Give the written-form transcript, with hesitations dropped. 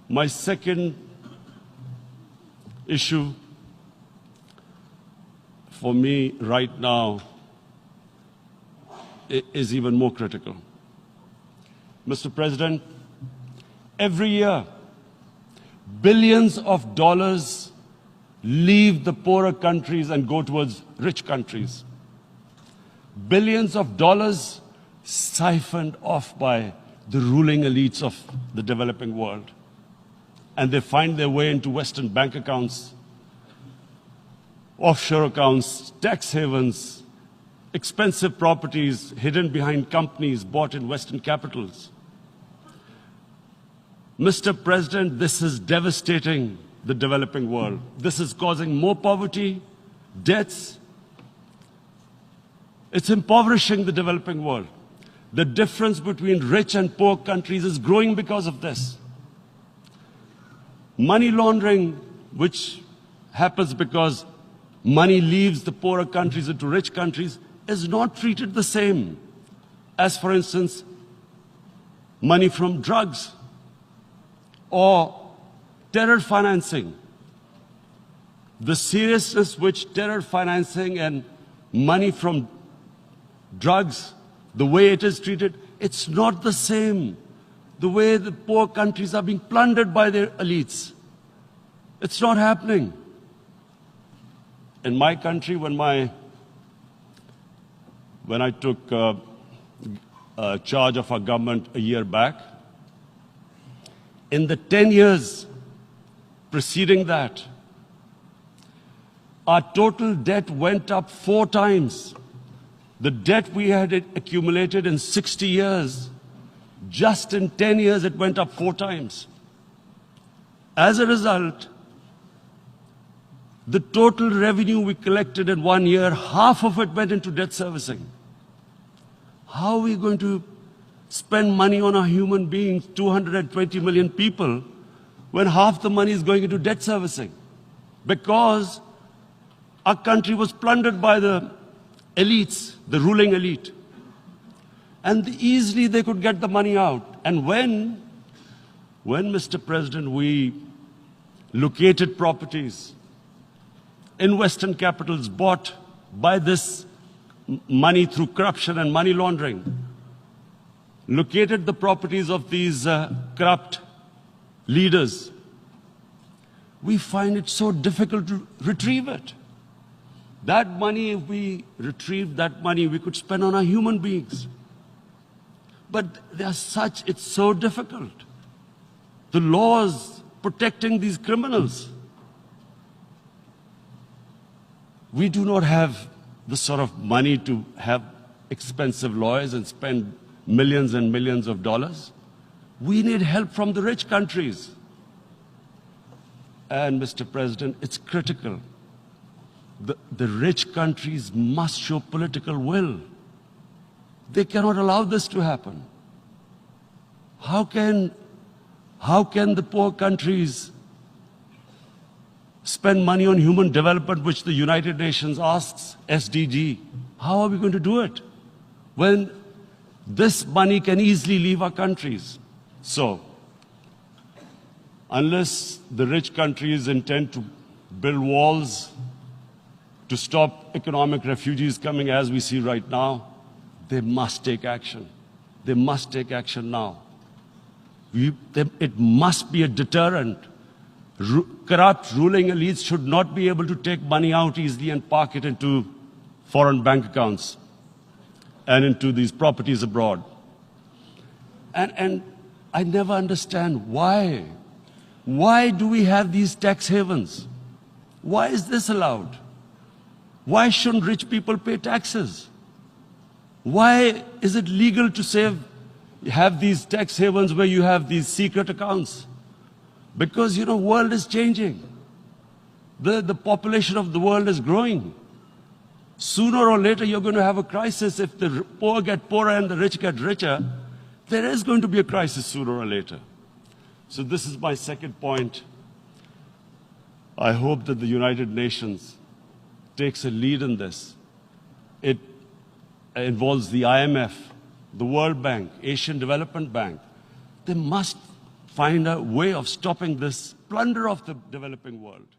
My second issue for me right now is even more critical. Mr. President, every year, billions of dollars leave the poorer countries and go towards rich countries. Billions of dollars siphoned off by the ruling elites of the developing world. And they find their way into Western bank accounts, offshore accounts, tax havens, expensive properties hidden behind companies bought in Western capitals. Mr. President, this is devastating the developing world. This is causing more poverty, debts. It's impoverishing the developing world. The difference between rich and poor countries is growing because of this. Money laundering, which happens because money leaves the poorer countries into rich countries, is not treated the same as, for instance, money from drugs or terror financing. The seriousness which terror financing and money from drugs, the way it is treated, it's not the same. The way the poor countries are being plundered by their elites. It's not happening. In my country, when I took charge of our government a year back, in the 10 years preceding that, our total debt went up 4 times. The debt we had accumulated in 60 years, just in 10 years, it went up 4 times. As a result, the total revenue we collected in 1 year, half of it went into debt servicing. How are we going to spend money on our human beings, 220 million people, when half the money is going into debt servicing? Because our country was plundered by the elites, the ruling elite. And easily they could get the money out. And when, Mr. President, we located properties in Western capitals bought by this money through corruption and money laundering, located the properties of these corrupt leaders, we find it so difficult to retrieve it. That money, if we retrieved that money, we could spend on our human beings. But it's so difficult. The laws protecting these criminals. We do not have the sort of money to have expensive lawyers and spend millions and millions of dollars. We need help from the rich countries. And, Mr. President, it's critical. The rich countries must show political will. They cannot allow this to happen. How can the poor countries spend money on human development, which the United Nations asks, SDG? How are we going to do it when this money can easily leave our countries? So, unless the rich countries intend to build walls to stop economic refugees coming as we see right now, they must take action. They must take action now. It must be a deterrent. Corrupt ruling elites should not be able to take money out easily and park it into foreign bank accounts and into these properties abroad. And I never understand why. Why do we have these tax havens? Why is this allowed? Why shouldn't rich people pay taxes? Why is it legal to have these tax havens where you have these secret accounts? Because, the world is changing. The population of the world is growing. Sooner or later, you're going to have a crisis. If the poor get poorer and the rich get richer, there is going to be a crisis sooner or later. So this is my second point. I hope that the United Nations takes a lead in this. It involves the IMF, the World Bank, Asian Development Bank. They must find a way of stopping this plunder of the developing world.